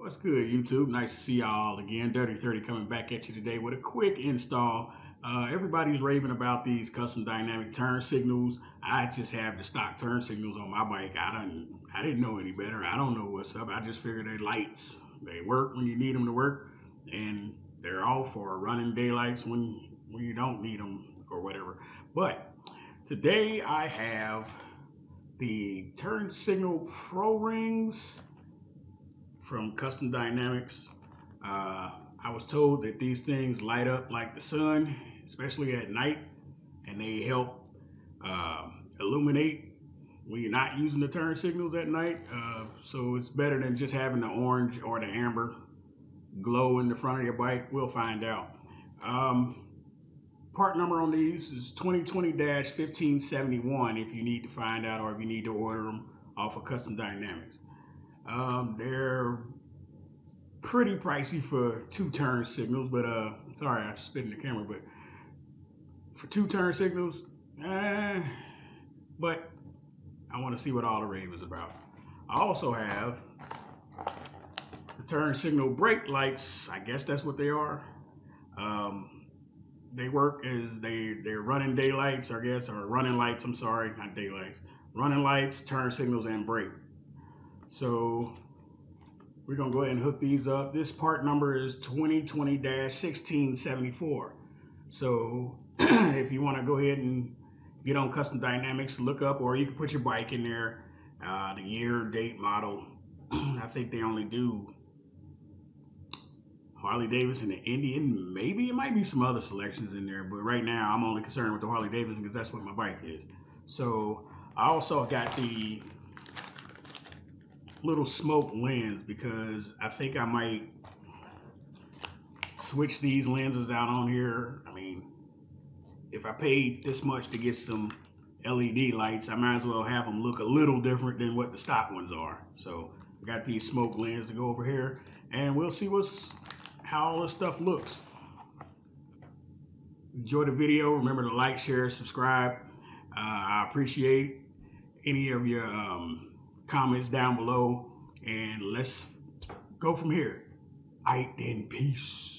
What's good, YouTube? Nice to see y'all again. Dirty 30 coming back at you today with a quick install. Everybody's raving about these custom dynamic turn signals. I just have the stock turn signals on my bike. I didn't know any better. I don't know what's up. I just figured they're lights. They work when you need them to work, and they're all for running daylights when you don't need them or whatever. But today I have the turn signal pro rings from Custom Dynamics. I was told that these things light up like the sun, especially at night, and they help illuminate when you're not using the turn signals at night. So it's better than just having the orange or the amber glow in the front of your bike. We'll find out. Part number on these is 2020-1571 if you need to find out, or if you need to order them off of Custom Dynamics. They're pretty pricey for two turn signals, but sorry I spit in the camera, but for two turn signals, but I want to see what all the rave is about. I also have the turn signal brake lights. I guess that's what they are. They work as they're running daylights, I guess, or running lights. I'm sorry, not daylights. Running lights, turn signals, and brake. So we're gonna go ahead and hook these up. This part number is 2020-1674. So if you want to go ahead and get on Custom Dynamics, look up, or you can put your bike in there, the year, date, model. I think they only do Harley-Davidson and Indian. Maybe it might be some other selections in there, but right now I'm only concerned with the Harley-Davidson because that's what my bike is. So I also got the little smoke lens because I think I might switch these lenses out on here. I mean, if I paid this much to get some LED lights, I might as well have them look a little different than what the stock ones are. So I got these smoke lenses to go over here, and we'll see how all this stuff looks. Enjoy the video. Remember to like, share, subscribe. I appreciate any of your comments down below, and let's go from here. Aight then, peace.